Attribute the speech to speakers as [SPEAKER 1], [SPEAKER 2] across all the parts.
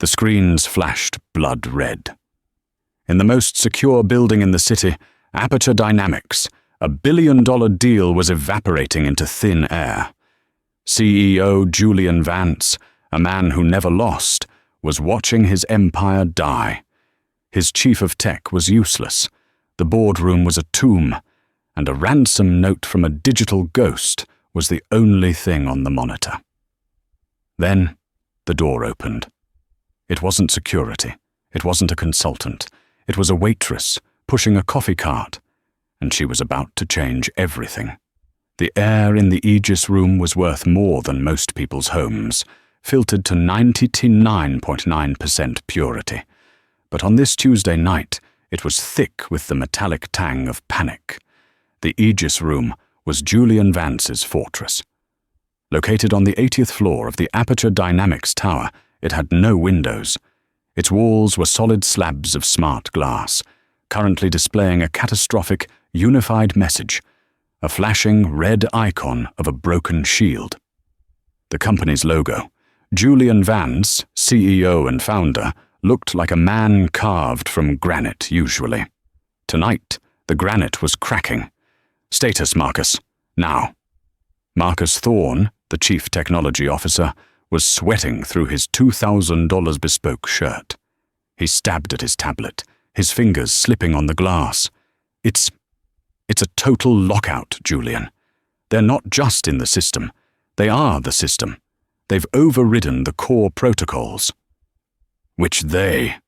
[SPEAKER 1] The screens flashed blood red. In the most secure building in the city, Aperture Dynamics, a billion-dollar deal was evaporating into thin air. CEO Julian Vance, a man who never lost, was watching his empire die. His chief of tech was useless. The boardroom was a tomb, and a ransom note from a digital ghost was the only thing on the monitor. Then the door opened. It wasn't security. It wasn't a consultant. It was a waitress pushing a coffee cart, and she was about to change everything. The air in the Aegis room was worth more than most people's homes, filtered to 99.9% purity. But on this Tuesday night, it was thick with the metallic tang of panic. The Aegis room was Julian Vance's fortress. Located on the 80th floor of the Aperture Dynamics tower, it had no windows. Its walls were solid slabs of smart glass, currently displaying a catastrophic, unified message, a flashing red icon of a broken shield. The company's logo, Julian Vance, CEO and founder, looked like a man carved from granite usually. Tonight, the granite was cracking. Status, Marcus. Now. Marcus Thorne, the chief technology officer, was sweating through his $2,000 bespoke shirt. He stabbed at his tablet, his fingers slipping on the glass. It's a total lockout, Julian. They're not just in the system. They are the system. They've overridden the core protocols. Which they?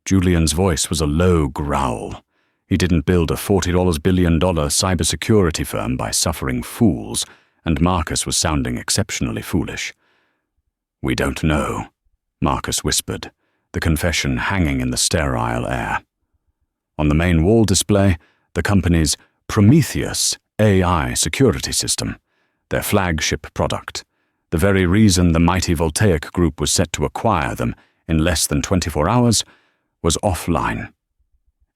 [SPEAKER 1] Julian's voice was a low growl. He didn't build a $40 billion cybersecurity firm by suffering fools, and Marcus was sounding exceptionally foolish. We don't know, Marcus whispered, the confession hanging in the sterile air. On the main wall display, the company's Prometheus AI security system, their flagship product, the very reason the mighty Voltaic Group was set to acquire them in less than 24 hours, was offline.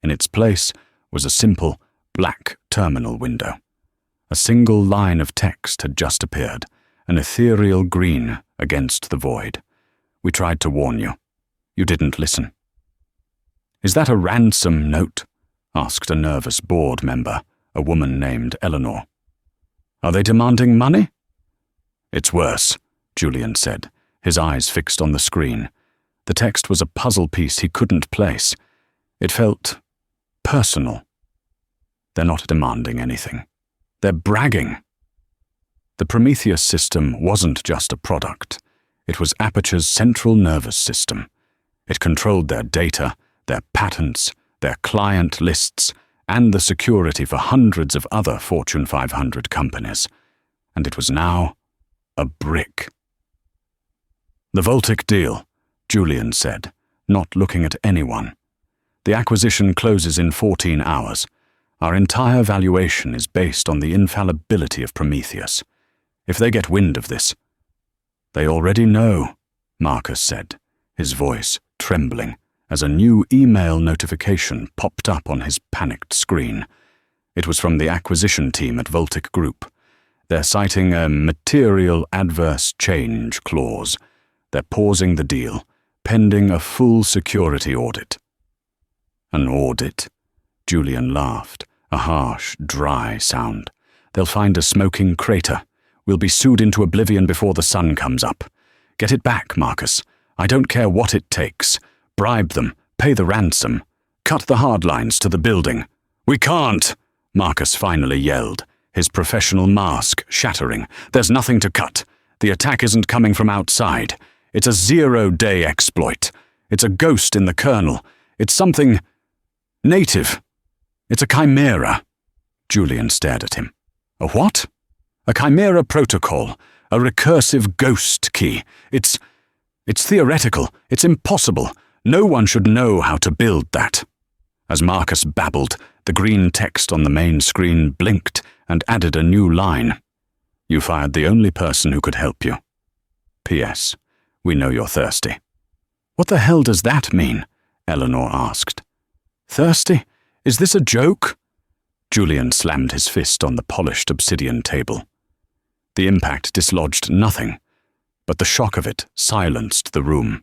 [SPEAKER 1] In its place was a simple, black terminal window. A single line of text had just appeared, an ethereal green against the void. We tried to warn you. You didn't listen. Is that a ransom note? Asked a nervous board member, a woman named Eleanor. Are they demanding money? It's worse, Julian said, his eyes fixed on the screen. The text was a puzzle piece he couldn't place. It felt personal. They're not demanding anything. They're bragging. The Prometheus system wasn't just a product. It was Aperture's central nervous system. It controlled their data, their patents, their client lists, and the security for hundreds of other Fortune 500 companies. And it was now a brick. The Voltaic deal, Julian said, not looking at anyone. The acquisition closes in 14 hours. Our entire valuation is based on the infallibility of Prometheus. If they get wind of this, they already know, Marcus said, his voice trembling as a new email notification popped up on his panicked screen. It was from the acquisition team at Voltaic Group. They're citing a material adverse change clause. They're pausing the deal, pending a full security audit. An audit? Julian laughed, a harsh, dry sound. They'll find a smoking crater. We'll be sued into oblivion before the sun comes up. Get it back, Marcus. I don't care what it takes. Bribe them, pay the ransom. Cut the hard lines to the building. We can't, Marcus finally yelled, his professional mask shattering. There's nothing to cut. The attack isn't coming from outside. It's a zero-day exploit. It's a ghost in the kernel. It's something native. It's a chimera. Julian stared at him. A what? A chimera protocol. A recursive ghost key. It's theoretical. It's impossible. No one should know how to build that. As Marcus babbled, the green text on the main screen blinked and added a new line. You fired the only person who could help you. P.S. We know you're thirsty. What the hell does that mean? Eleanor asked. Thirsty? Is this a joke? Julian slammed his fist on the polished obsidian table. The impact dislodged nothing, but the shock of it silenced the room.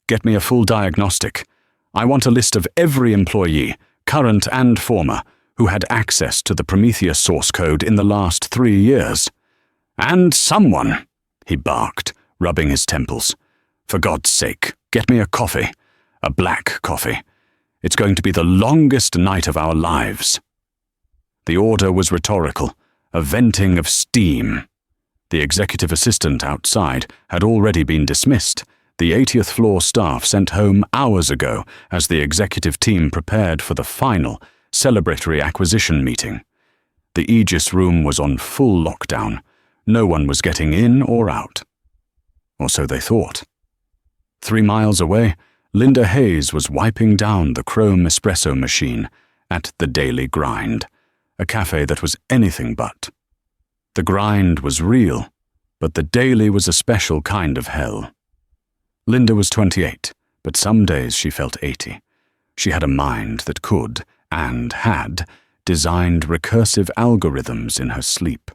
[SPEAKER 1] Get me a full diagnostic. I want a list of every employee, current and former, who had access to the Prometheus source code in the last 3 years. And someone, he barked, rubbing his temples. For God's sake, get me a coffee. A black coffee. It's going to be the longest night of our lives. The order was rhetorical, a venting of steam. The executive assistant outside had already been dismissed. The 80th floor staff sent home hours ago as the executive team prepared for the final, celebratory acquisition meeting. The Aegis room was on full lockdown. No one was getting in or out. Or so they thought. 3 miles away, Linda Hayes was wiping down the chrome espresso machine at the Daily Grind, a cafe that was anything but. The grind was real, but the daily was a special kind of hell. Linda was 28, but some days she felt 80. She had a mind that could, and had, designed recursive algorithms in her sleep,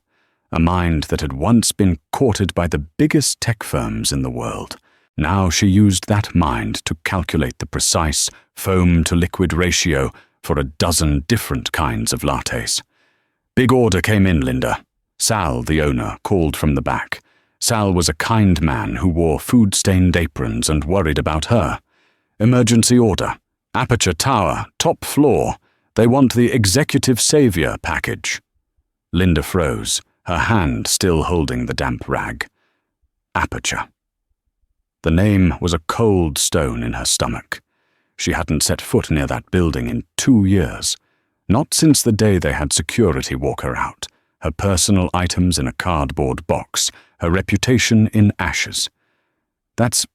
[SPEAKER 1] a mind that had once been courted by the biggest tech firms in the world. Now she used that mind to calculate the precise foam-to-liquid ratio for a dozen different kinds of lattes. Big order came in, Linda. Sal, the owner, called from the back. Sal was a kind man who wore food-stained aprons and worried about her. Emergency order. Aperture Tower, top floor. They want the Executive Savior package. Linda froze, her hand still holding the damp rag. Aperture. The name was a cold stone in her stomach. She hadn't set foot near that building in 2 years. Not since the day they had security walk her out, her personal items in a cardboard box, her reputation in ashes. That's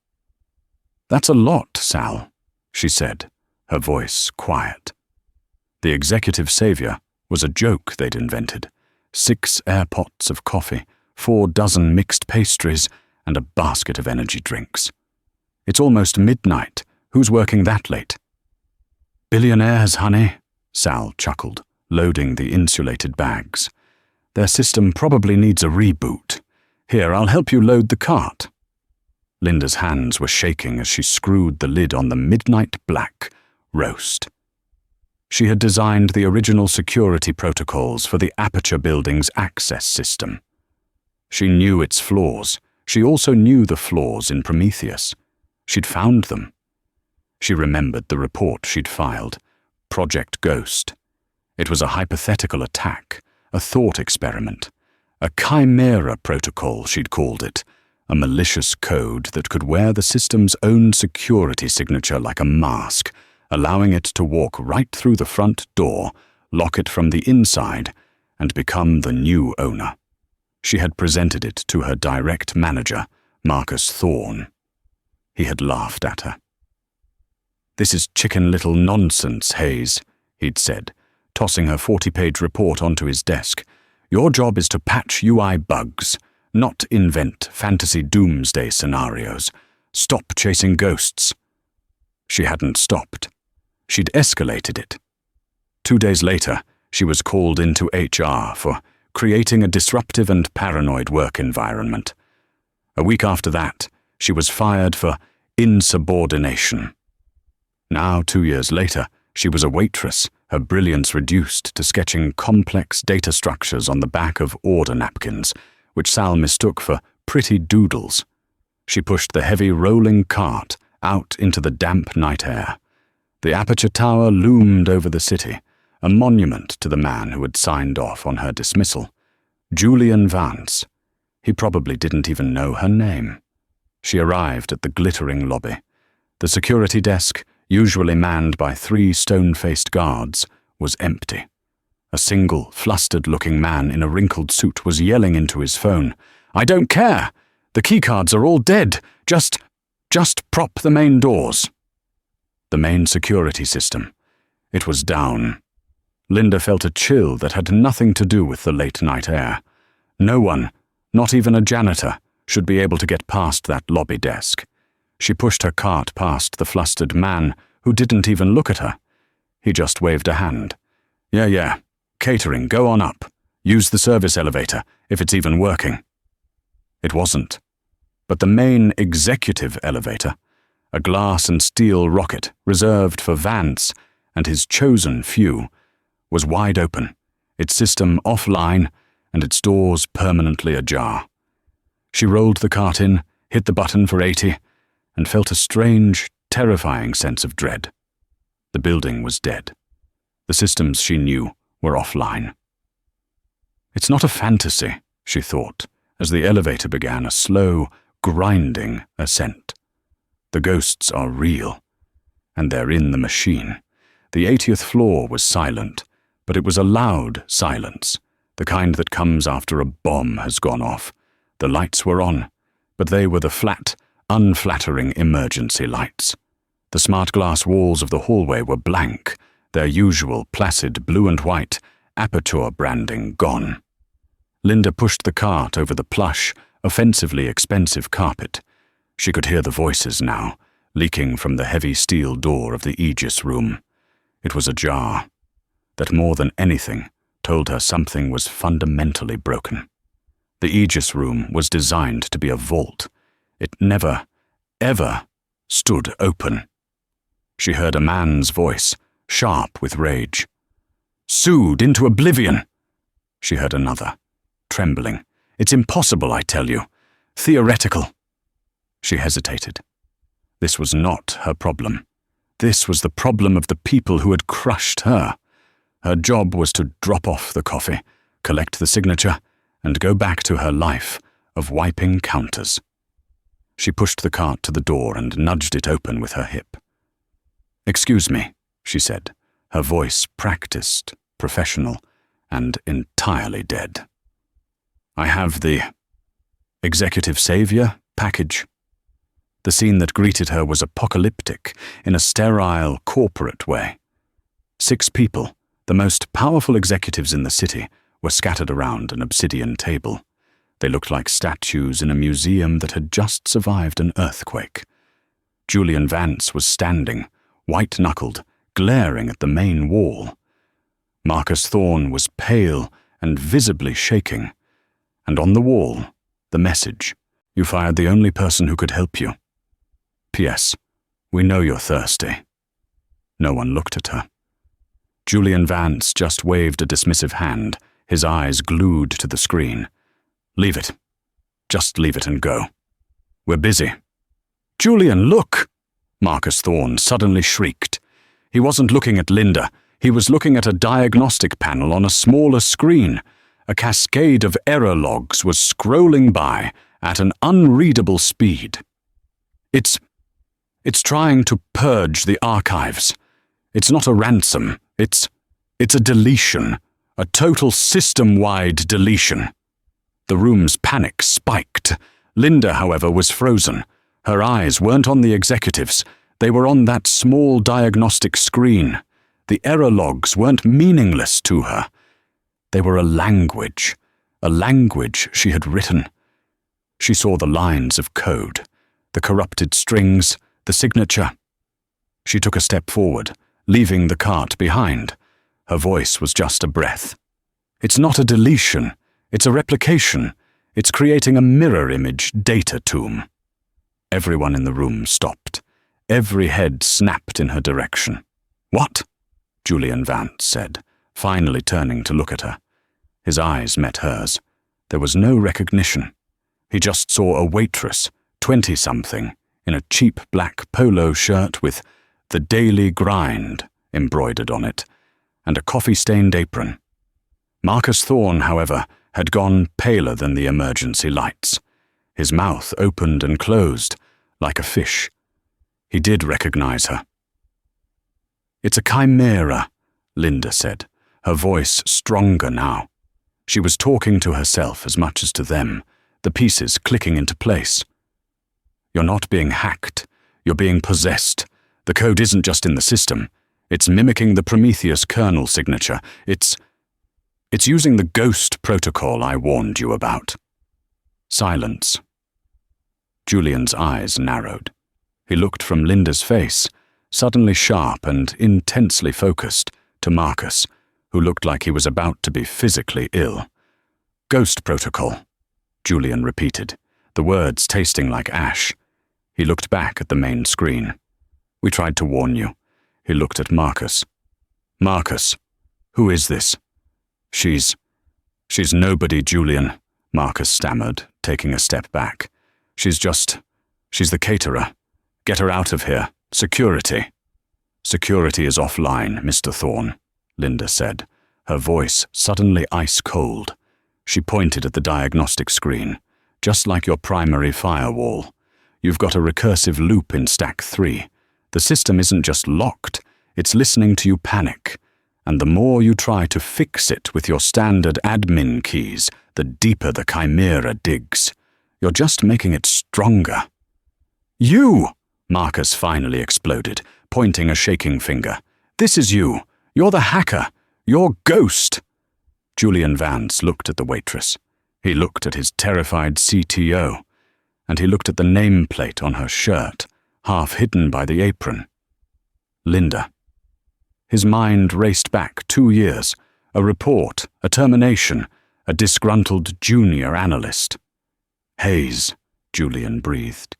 [SPEAKER 1] a lot, Sal, she said, her voice quiet. The Executive Savior was a joke they'd invented. 6 air pots of coffee, 4 dozen mixed pastries, and a basket of energy drinks. It's almost midnight. Who's working that late? Billionaires, honey, Sal chuckled, loading the insulated bags. Their system probably needs a reboot. Here, I'll help you load the cart. Linda's hands were shaking as she screwed the lid on the midnight black roast. She had designed the original security protocols for the Aperture Building's access system. She knew its flaws. She also knew the flaws in Prometheus. She'd found them. She remembered the report she'd filed, Project Ghost. It was a hypothetical attack, a thought experiment, a chimera protocol, she'd called it, a malicious code that could wear the system's own security signature like a mask, allowing it to walk right through the front door, lock it from the inside, and become the new owner. She had presented it to her direct manager, Marcus Thorne. He had laughed at her. "This is chicken little nonsense, Hayes," he'd said, tossing her 40-page report onto his desk. "Your job is to patch UI bugs, not invent fantasy doomsday scenarios. Stop chasing ghosts." She hadn't stopped. She'd escalated it. 2 days later, she was called into HR for creating a disruptive and paranoid work environment. A week after that, she was fired for insubordination. Now, 2 years later, she was a waitress, her brilliance reduced to sketching complex data structures on the back of order napkins, which Sal mistook for pretty doodles. She pushed the heavy rolling cart out into the damp night air. The Aperture Tower loomed over the city, a monument to the man who had signed off on her dismissal. Julian Vance. He probably didn't even know her name. She arrived at the glittering lobby. The security desk, usually manned by 3 stone-faced guards, was empty. A single, flustered-looking man in a wrinkled suit was yelling into his phone, "I don't care! The keycards are all dead! Just prop the main doors." The main security system. It was down. Linda felt a chill that had nothing to do with the late-night air. No one, not even a janitor, should be able to get past that lobby desk. She pushed her cart past the flustered man, who didn't even look at her. He just waved a hand. Yeah, catering, go on up. Use the service elevator, if it's even working." It wasn't. But the main executive elevator, A glass and steel rocket reserved for Vance and his chosen few was wide open, its system offline and its doors permanently ajar. She rolled the cart in, hit the button for 80, and felt a strange, terrifying sense of dread. The building was dead. The systems she knew were offline. It's not a fantasy, she thought, as the elevator began a slow, grinding ascent. The ghosts are real, and they're in the machine. The 80th floor was silent, but it was a loud silence, the kind that comes after a bomb has gone off. The lights were on, but they were the flat, unflattering emergency lights. The smart glass walls of the hallway were blank, their usual placid blue and white aperture branding gone. Linda pushed the cart over the plush, offensively expensive carpet. She could hear the voices now, leaking from the heavy steel door of the Aegis room. It was ajar. That more than anything told her something was fundamentally broken. The Aegis room was designed to be a vault. It never, ever stood open. She heard a man's voice, sharp with rage. "Sued into oblivion!" She heard another, trembling. "It's impossible, I tell you. Theoretical." She hesitated. This was not her problem. This was the problem of the people who had crushed her. Her job was to drop off the coffee, collect the signature, and go back to her life of wiping counters. She pushed the cart to the door and nudged it open with her hip. "Excuse me," she said, her voice practiced, professional, and entirely dead. "I have the executive savior package." The scene that greeted her was apocalyptic in a sterile, corporate way. 6 people, the most powerful executives in the city, were scattered around an obsidian table. They looked like statues in a museum that had just survived an earthquake. Julian Vance was standing, white-knuckled, glaring at the main wall. Marcus Thorne was pale and visibly shaking. And on the wall, the message, "You fired the only person who could help you. P.S. We know you're thirsty." No one looked at her. Julian Vance just waved a dismissive hand, his eyes glued to the screen. "Leave it. Just leave it and go. We're busy." "Julian, look!" Marcus Thorne suddenly shrieked. He wasn't looking at Linda. He was looking at a diagnostic panel on a smaller screen. A cascade of error logs was scrolling by at an unreadable speed. It's trying to purge the archives. It's not a ransom. It's a deletion. A total system-wide deletion. The room's panic spiked. Linda, however, was frozen. Her eyes weren't on the executives. They were on that small diagnostic screen. The error logs weren't meaningless to her. They were a language she had written. She saw the lines of code, the corrupted strings, the signature. She took a step forward, leaving the cart behind. Her voice was just a breath. "It's not a deletion. It's a replication. It's creating a mirror image data tomb." Everyone in the room stopped. Every head snapped in her direction. "What?" Julian Vance said, finally turning to look at her. His eyes met hers. There was no recognition. He just saw a waitress, 20-something, in a cheap black polo shirt with "The Daily Grind" embroidered on it, and a coffee-stained apron. Marcus Thorne, however, had gone paler than the emergency lights. His mouth opened and closed, like a fish. He did recognize her. "It's a chimera," Linda said, her voice stronger now. She was talking to herself as much as to them, the pieces clicking into place. "You're not being hacked. You're being possessed. The code isn't just in the system. It's mimicking the Prometheus kernel signature. It's using the ghost protocol I warned you about." Silence. Julian's eyes narrowed. He looked from Linda's face, suddenly sharp and intensely focused, to Marcus, who looked like he was about to be physically ill. "Ghost protocol," Julian repeated, the words tasting like ash. He looked back at the main screen. "We tried to warn you." He looked at Marcus. "Marcus, who is this?" She's nobody, Julian," Marcus stammered, taking a step back. She's the caterer. Get her out of here. Security." "Security is offline, Mr. Thorne," Linda said, her voice suddenly ice-cold. She pointed at the diagnostic screen. "Just like your primary firewall. You've got a recursive loop in Stack 3. The system isn't just locked, it's listening to you panic. And the more you try to fix it with your standard admin keys, the deeper the chimera digs. You're just making it stronger." "You!" Marcus finally exploded, pointing a shaking finger. "This is you. You're the hacker. You're Ghost." Julian Vance looked at the waitress. He looked at his terrified CTO. And he looked at the nameplate on her shirt, half hidden by the apron. Linda. His mind raced back 2 years, a report, a termination, a disgruntled junior analyst. "Hayes," Julian breathed.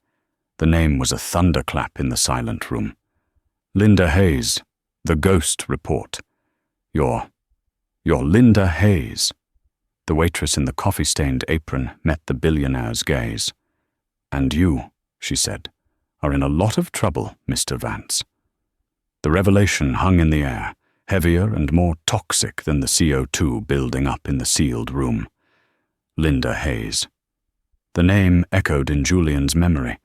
[SPEAKER 1] The name was a thunderclap in the silent room. "Linda Hayes, the Ghost report. You're Linda Hayes." The waitress in the coffee-stained apron met the billionaire's gaze. "And you," she said, "are in a lot of trouble, Mr. Vance." The revelation hung in the air, heavier and more toxic than the CO2 building up in the sealed room. Linda Hayes. The name echoed in Julian's memory.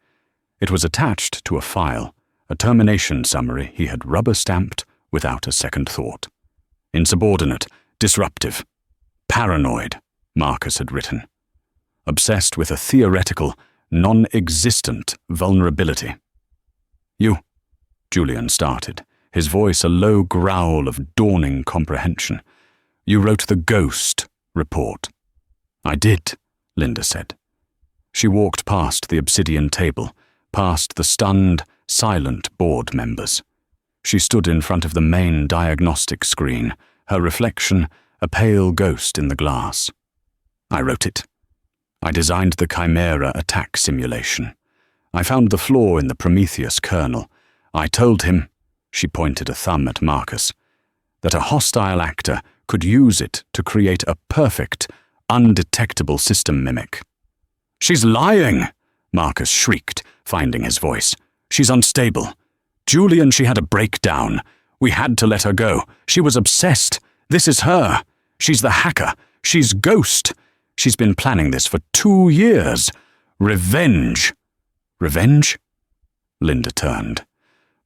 [SPEAKER 1] It was attached to a file, a termination summary he had rubber-stamped without a second thought. "Insubordinate, disruptive, paranoid," Marcus had written. "Obsessed with a theoretical, non-existent vulnerability." "You," Julian started, his voice a low growl of dawning comprehension. "You wrote the Ghost report." "I did," Linda said. She walked past the obsidian table, past the stunned, silent board members. She stood in front of the main diagnostic screen, her reflection a pale ghost in the glass. "I wrote it. I designed the Chimera attack simulation. I found the flaw in the Prometheus kernel. I told him," she pointed a thumb at Marcus, "that a hostile actor could use it to create a perfect, undetectable system mimic." "She's lying!" Marcus shrieked, finding his voice. "She's unstable. Julian, she had a breakdown. We had to let her go. She was obsessed. This is her. She's the hacker. She's Ghost. She's been planning this for 2 years. Revenge." "Revenge?" Linda turned.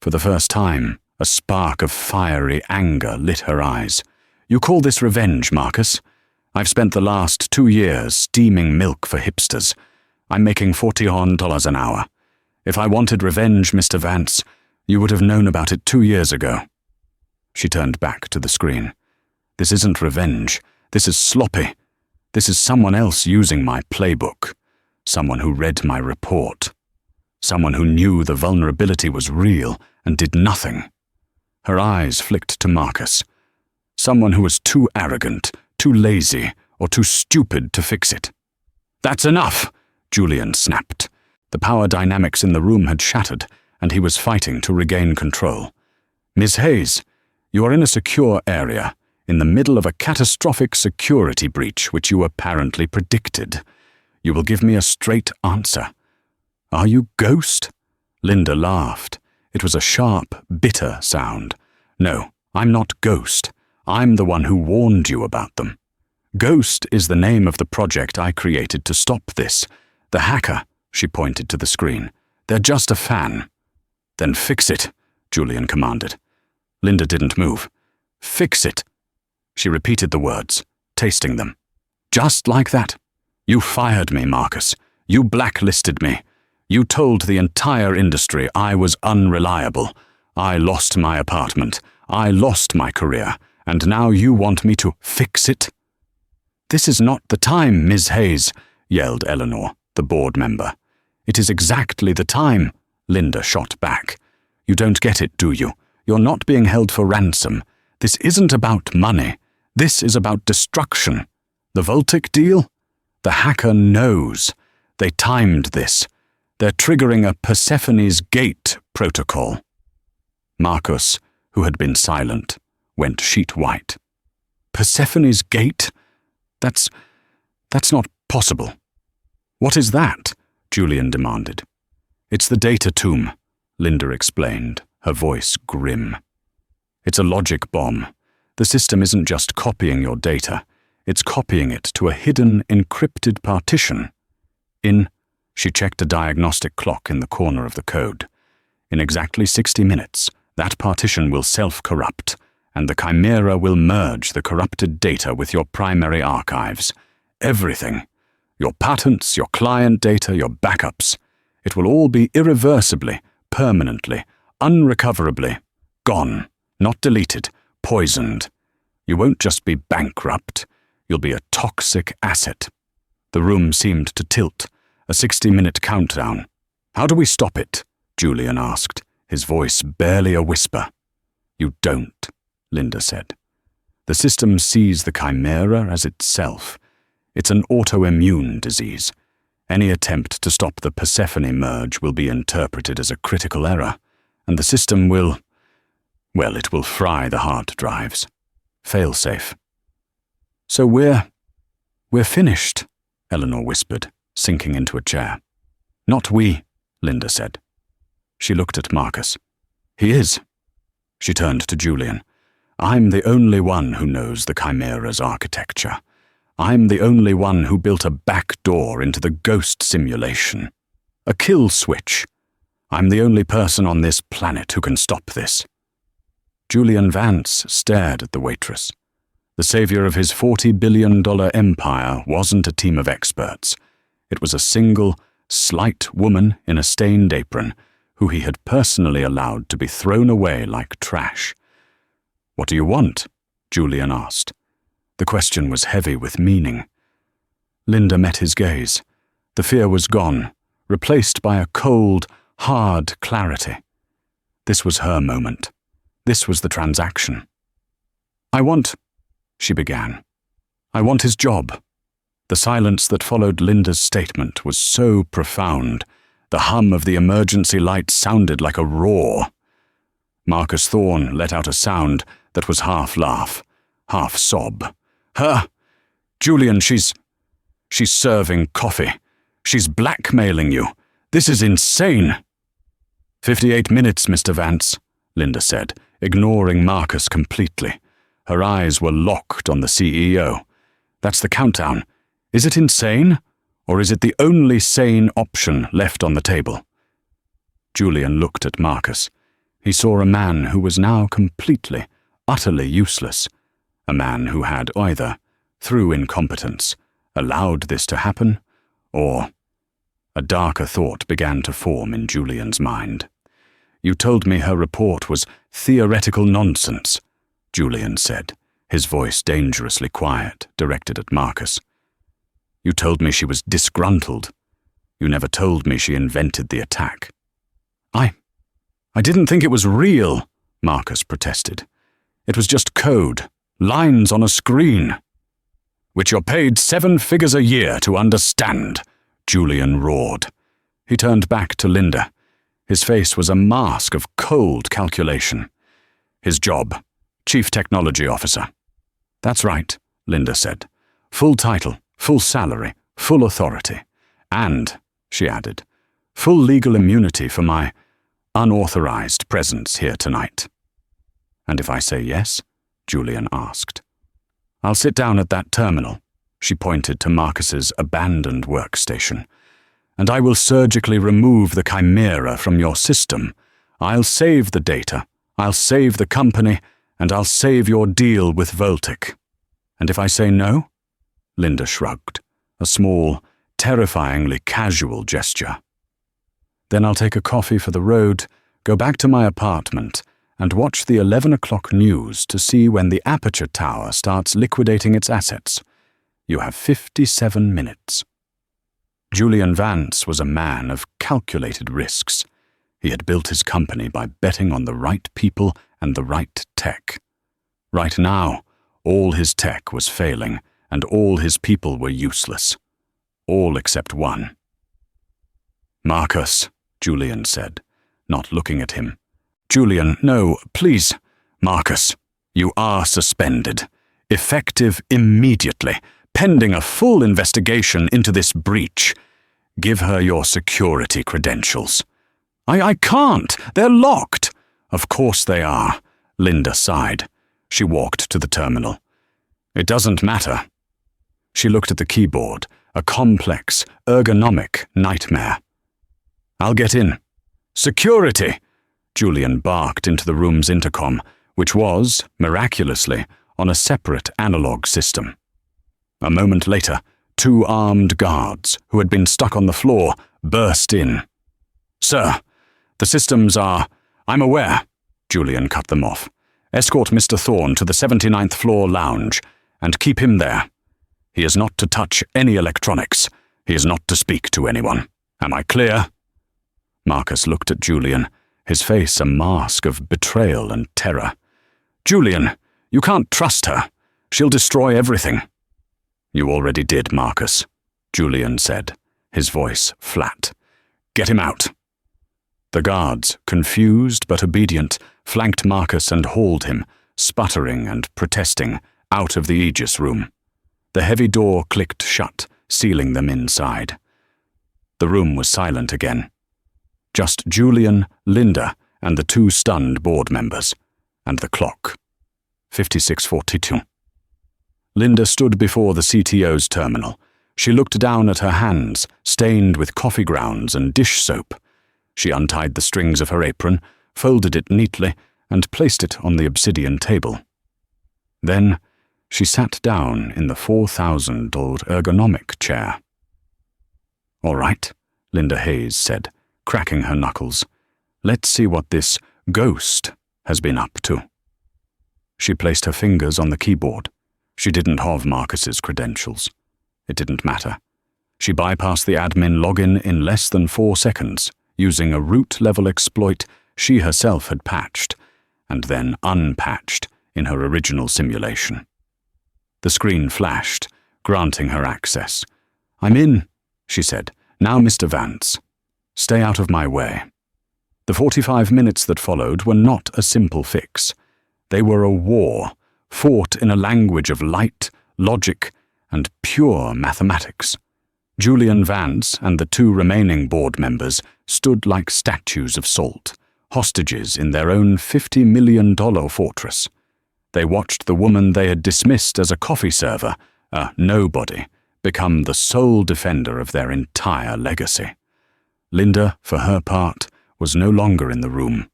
[SPEAKER 1] For the first time, a spark of fiery anger lit her eyes. "You call this revenge, Marcus? I've spent the last 2 years steaming milk for hipsters. I'm making $40 an hour. If I wanted revenge, Mr. Vance, you would have known about it 2 years ago." She turned back to the screen. "This isn't revenge. This is sloppy. This is someone else using my playbook. Someone who read my report. Someone who knew the vulnerability was real and did nothing." Her eyes flicked to Marcus. "Someone who was too arrogant, too lazy, or too stupid to fix it." "That's enough!" Julian snapped. The power dynamics in the room had shattered, and he was fighting to regain control. "Ms. Hayes, you are in a secure area, in the middle of a catastrophic security breach which you apparently predicted. You will give me a straight answer. Are you Ghost?" Linda laughed. It was a sharp, bitter sound. "No, I'm not Ghost. I'm the one who warned you about them. Ghost is the name of the project I created to stop this. The hacker," she pointed to the screen. "They're just a fan." "Then fix it," Julian commanded. Linda didn't move. "Fix it." She repeated the words, tasting them. "Just like that. You fired me, Marcus. You blacklisted me. You told the entire industry I was unreliable. I lost my apartment. I lost my career. And now you want me to fix it?" "This is not the time, Ms. Hayes," yelled Eleanor, the board member. "It is exactly the time," Linda shot back. "You don't get it, do you? You're not being held for ransom. This isn't about money. This is about destruction. The Voltic deal? The hacker knows. They timed this. They're triggering a Persephone's Gate protocol. Marcus, who had been silent, went sheet white. Persephone's Gate? That's not possible. What is that? Julian demanded. It's the data tomb, Linda explained, her voice grim. It's a logic bomb. The system isn't just copying your data, it's copying it to a hidden, encrypted partition. She checked a diagnostic clock in the corner of the code. In exactly 60 minutes, that partition will self-corrupt, and the Chimera will merge the corrupted data with your primary archives. Everything. Your patents, your client data, your backups. It will all be irreversibly, permanently, unrecoverably gone, not deleted, poisoned. You won't just be bankrupt, you'll be a toxic asset. The room seemed to tilt, a 60-minute countdown. How do we stop it? Julian asked, his voice barely a whisper. You don't, Linda said. The system sees the Chimera as itself. It's an autoimmune disease. Any attempt to stop the Persephone merge will be interpreted as a critical error, and the system will, well, it will fry the hard drives. Fail-safe. So we're finished, Eleanor whispered, sinking into a chair. Not we, Linda said. She looked at Marcus. He is. She turned to Julian. I'm the only one who knows the Chimera's architecture. I'm the only one who built a back door into the ghost simulation. A kill switch. I'm the only person on this planet who can stop this. Julian Vance stared at the waitress. The savior of his $40 billion empire wasn't a team of experts. It was a single, slight woman in a stained apron who he had personally allowed to be thrown away like trash. What do you want? Julian asked. The question was heavy with meaning. Linda met his gaze. The fear was gone, replaced by a cold, hard clarity. This was her moment. This was the transaction. She began. I want his job. The silence that followed Linda's statement was so profound. The hum of the emergency light sounded like a roar. Marcus Thorne let out a sound that was half laugh, half sob. Julian, she's serving coffee. She's blackmailing you. This is insane. 58 minutes, Mr. Vance, Linda said, ignoring Marcus completely. Her eyes were locked on the CEO. That's the countdown. Is it insane, or is it the only sane option left on the table? Julian looked at Marcus. He saw a man who was now completely, utterly useless. A man who had either, through incompetence, allowed this to happen, or... A darker thought began to form in Julian's mind. You told me her report was theoretical nonsense, Julian said, his voice dangerously quiet, directed at Marcus. You told me she was disgruntled. You never told me she invented the attack. I didn't think it was real, Marcus protested. It was just code, lines on a screen. Which you're paid 7 figures a year to understand, Julian roared. He turned back to Linda. His face was a mask of cold calculation. His job, Chief Technology Officer. That's right, Linda said. Full title, full salary, full authority. And, she added, full legal immunity for my unauthorized presence here tonight. And if I say yes? Julian asked. I'll sit down at that terminal, she pointed to Marcus's abandoned workstation, and I will surgically remove the Chimera from your system. I'll save the data, I'll save the company, and I'll save your deal with Voltic. And if I say no? Linda shrugged, a small, terrifyingly casual gesture. Then I'll take a coffee for the road, go back to my apartment, and watch the 11 o'clock news to see when the Aperture Tower starts liquidating its assets. You have 57 minutes. Julian Vance was a man of calculated risks. He had built his company by betting on the right people and the right tech. Right now, all his tech was failing, and all his people were useless. All except one. Marcus, Julian said, not looking at him. Julian, no, please. Marcus, you are suspended. Effective immediately, pending a full investigation into this breach. Give her your security credentials. I can't. They're locked. Of course they are, Linda sighed. She walked to the terminal. It doesn't matter. She looked at the keyboard, a complex, ergonomic nightmare. I'll get in. Security! Julian barked into the room's intercom, which was, miraculously, on a separate analog system. A moment later, 2 armed guards, who had been stuck on the floor, burst in. Sir, the systems are... I'm aware, Julian cut them off. Escort Mr. Thorne to the 79th floor lounge, and keep him there. He is not to touch any electronics. He is not to speak to anyone. Am I clear? Marcus looked at Julian, his face a mask of betrayal and terror. Julian, you can't trust her. She'll destroy everything. You already did, Marcus, Julian said, his voice flat. Get him out. The guards, confused but obedient, flanked Marcus and hauled him, sputtering and protesting, out of the Aegis room. The heavy door clicked shut, sealing them inside. The room was silent again. Just Julian, Linda, and the 2 stunned board members. And the clock. 56:42. Linda stood before the CTO's terminal. She looked down at her hands, stained with coffee grounds and dish soap. She untied the strings of her apron, folded it neatly, and placed it on the obsidian table. Then she sat down in the $4,000 ergonomic chair. All right, Linda Hayes said, cracking her knuckles. Let's see what this ghost has been up to. She placed her fingers on the keyboard. She didn't have Marcus's credentials. It didn't matter. She bypassed the admin login in less than 4 seconds, using a root-level exploit she herself had patched, and then unpatched in her original simulation. The screen flashed, granting her access. I'm in, she said. Now, Mr. Vance. Stay out of my way. The 45 minutes that followed were not a simple fix. They were a war, fought in a language of light, logic, and pure mathematics. Julian Vance and the 2 remaining board members stood like statues of salt, hostages in their own $50 million fortress. They watched the woman they had dismissed as a coffee server, a nobody, become the sole defender of their entire legacy. Linda, for her part, was no longer in the room.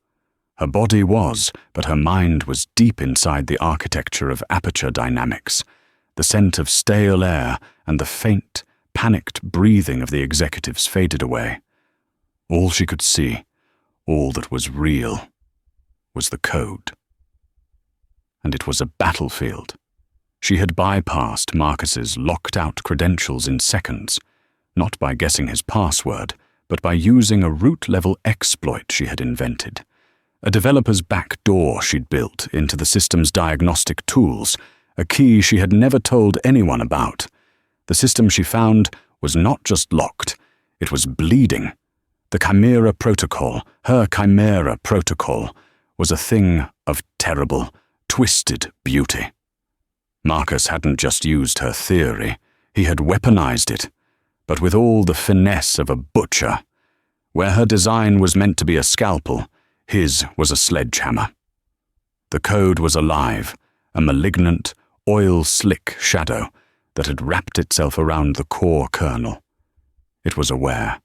[SPEAKER 1] Her body was, but her mind was deep inside the architecture of aperture dynamics. The scent of stale air and the faint, panicked breathing of the executives faded away. All she could see, all that was real, was the code. And it was a battlefield. She had bypassed Marcus's locked-out credentials in seconds, not by guessing his password, but by using a root-level exploit she had invented. A developer's back door she'd built into the system's diagnostic tools, a key she had never told anyone about. The system she found was not just locked, it was bleeding. The Chimera Protocol, her Chimera Protocol, was a thing of terrible, twisted beauty. Marcus hadn't just used her theory, he had weaponized it, but with all the finesse of a butcher. Where her design was meant to be a scalpel, his was a sledgehammer. The code was alive, a malignant, oil-slick shadow that had wrapped itself around the core kernel. It was aware.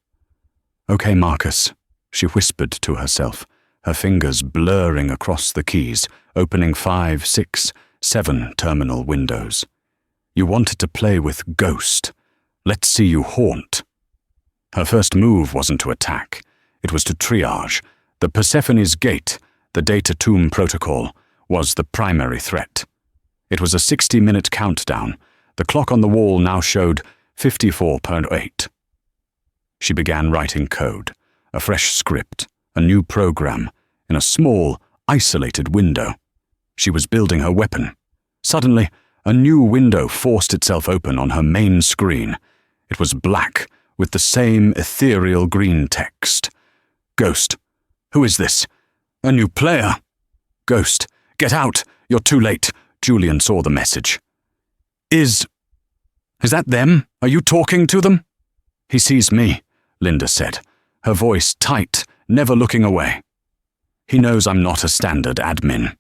[SPEAKER 1] Okay, Marcus, she whispered to herself, her fingers blurring across the keys, opening 5, 6, 7 terminal windows. You wanted to play with Ghost. Let's see you haunt. Her first move wasn't to attack. It was to triage. The Persephone's Gate, the Data Tomb Protocol, was the primary threat. It was a 60-minute countdown. The clock on the wall now showed 54.8. She began writing code, a fresh script, a new program, in a small, isolated window. She was building her weapon. Suddenly, a new window forced itself open on her main screen. It was black, with the same ethereal green text. Ghost. Who is this? A new player. Ghost. Get out. You're too late. Julian saw the message. Is that them? Are you talking to them? He sees me, Linda said, her voice tight, never looking away. He knows I'm not a standard admin.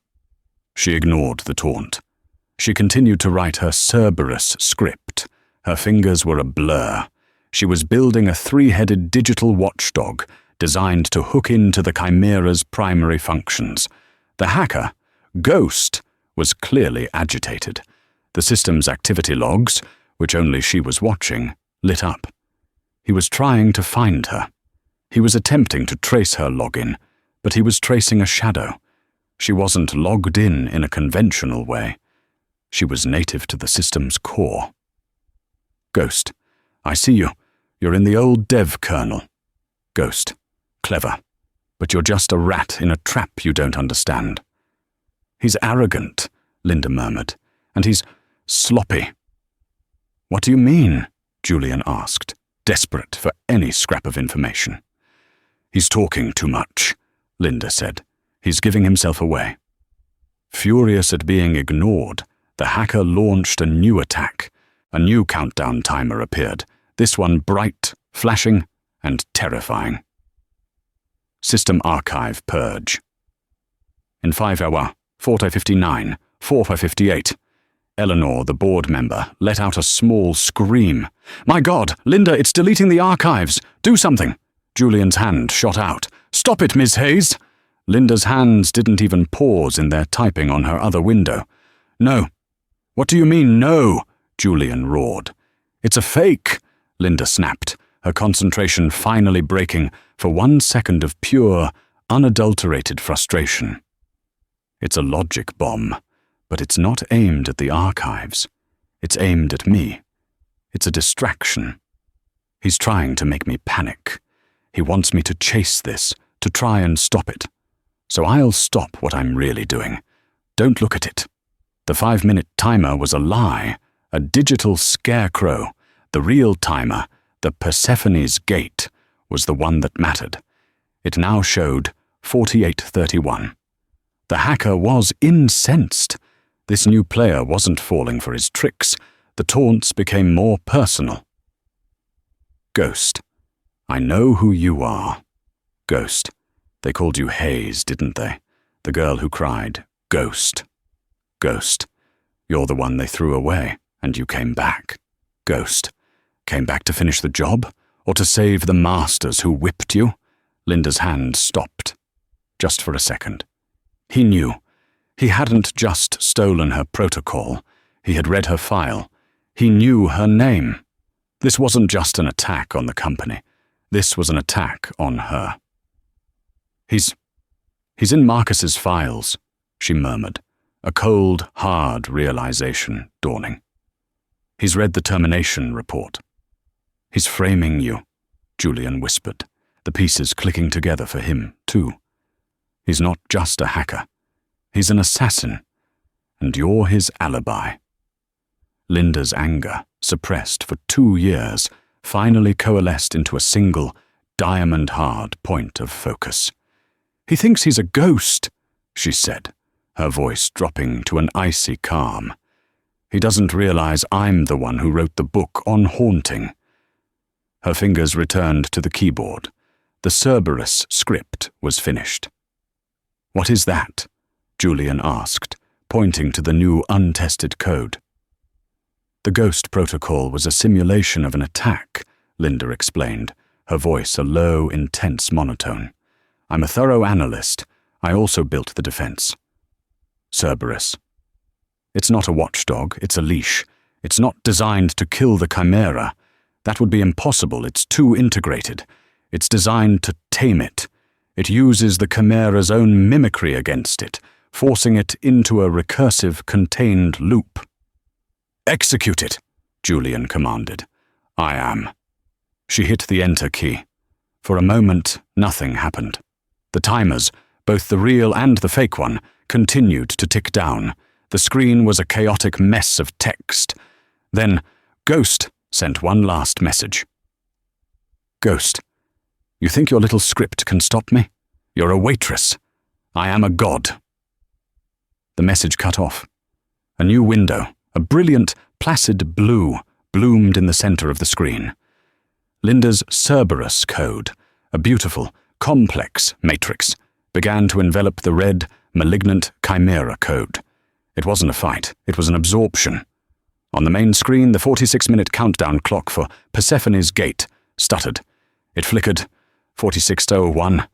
[SPEAKER 1] She ignored the taunt. She continued to write her Cerberus script. Her fingers were a blur. She was building a three-headed digital watchdog designed to hook into the Chimera's primary functions. The hacker, Ghost, was clearly agitated. The system's activity logs, which only she was watching, lit up. He was trying to find her. He was attempting to trace her login, but he was tracing a shadow. She wasn't logged in a conventional way. She was native to the system's core. Ghost. I see you. You're in the old dev kernel. Ghost. Clever. But you're just a rat in a trap you don't understand. He's arrogant, Linda murmured, and he's sloppy. What do you mean? Julian asked, desperate for any scrap of information. He's talking too much, Linda said. He's giving himself away. Furious at being ignored, the hacker launched a new attack. A new countdown timer appeared, this one bright, flashing, and terrifying. System archive purge. In 5 hour, 40:59, 4:58. Eleanor, the board member, let out a small scream. My God, Linda, it's deleting the archives. Do something. Julian's hand shot out. Stop it, Ms. Hayes. Linda's hands didn't even pause in their typing on her other window. No. What do you mean, no? Julian roared. It's a fake, Linda snapped, her concentration finally breaking for 1 second of pure, unadulterated frustration. It's a logic bomb, but it's not aimed at the archives. It's aimed at me. It's a distraction. He's trying to make me panic. He wants me to chase this, to try and stop it. So I'll stop what I'm really doing. Don't look at it. The 5-minute timer was a lie, a digital scarecrow. The real timer, the Persephone's gate, was the one that mattered. It now showed 48:31. The hacker was incensed. This new player wasn't falling for his tricks. The taunts became more personal. Ghost. I know who you are. Ghost. They called you Hayes, didn't they? The girl who cried, Ghost. Ghost. You're the one they threw away, and you came back. Ghost. Came back to finish the job? Or to save the masters who whipped you? Linda's hand stopped. Just for a second. He knew. He hadn't just stolen her protocol. He had read her file. He knew her name. This wasn't just an attack on the company. This was an attack on her. He's in Marcus's files, she murmured, a cold, hard realization dawning. He's read the termination report. He's framing you, Julian whispered, the pieces clicking together for him, too. He's not just a hacker. He's an assassin, and you're his alibi. Linda's anger, suppressed for 2 years, finally coalesced into a single, diamond-hard point of focus. He thinks he's a ghost, she said, her voice dropping to an icy calm. He doesn't realize I'm the one who wrote the book on haunting. Her fingers returned to the keyboard. The Cerberus script was finished. What is that? Julian asked, pointing to the new untested code. The Ghost protocol was a simulation of an attack, Linda explained, her voice a low, intense monotone. I'm a thorough analyst. I also built the defense. Cerberus. It's not a watchdog, it's a leash. It's not designed to kill the Chimera. That would be impossible, it's too integrated. It's designed to tame it. It uses the Chimera's own mimicry against it, forcing it into a recursive, contained loop. Execute it, Julian commanded. I am. She hit the enter key. For a moment, nothing happened. The timers, both the real and the fake one, continued to tick down. The screen was a chaotic mess of text. Then, Ghost sent one last message. Ghost, you think your little script can stop me? You're a waitress. I am a god. The message cut off. A new window, a brilliant, placid blue, bloomed in the center of the screen. Linda's Cerberus code, a beautiful, complex matrix, began to envelop the red, malignant chimera code. It wasn't a fight, it was an absorption. On the main screen, the 46-minute countdown clock for Persephone's Gate stuttered. It flickered, 46:01,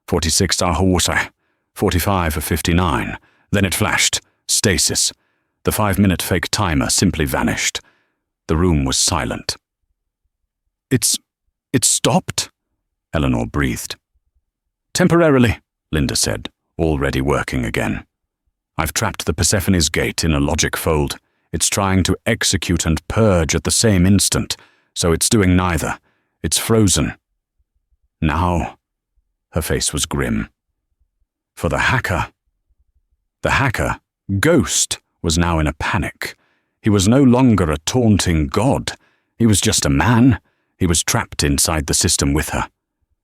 [SPEAKER 1] 46:00, 45:59. Then it flashed, stasis. The 5-minute fake timer simply vanished. The room was silent. It's stopped? Eleanor breathed. Temporarily, Linda said, already working again. I've trapped the Persephone's Gate in a logic fold. It's trying to execute and purge at the same instant, so it's doing neither. It's frozen. Now, her face was grim. For the hacker, Ghost, was now in a panic. He was no longer a taunting god. He was just a man. He was trapped inside the system with her.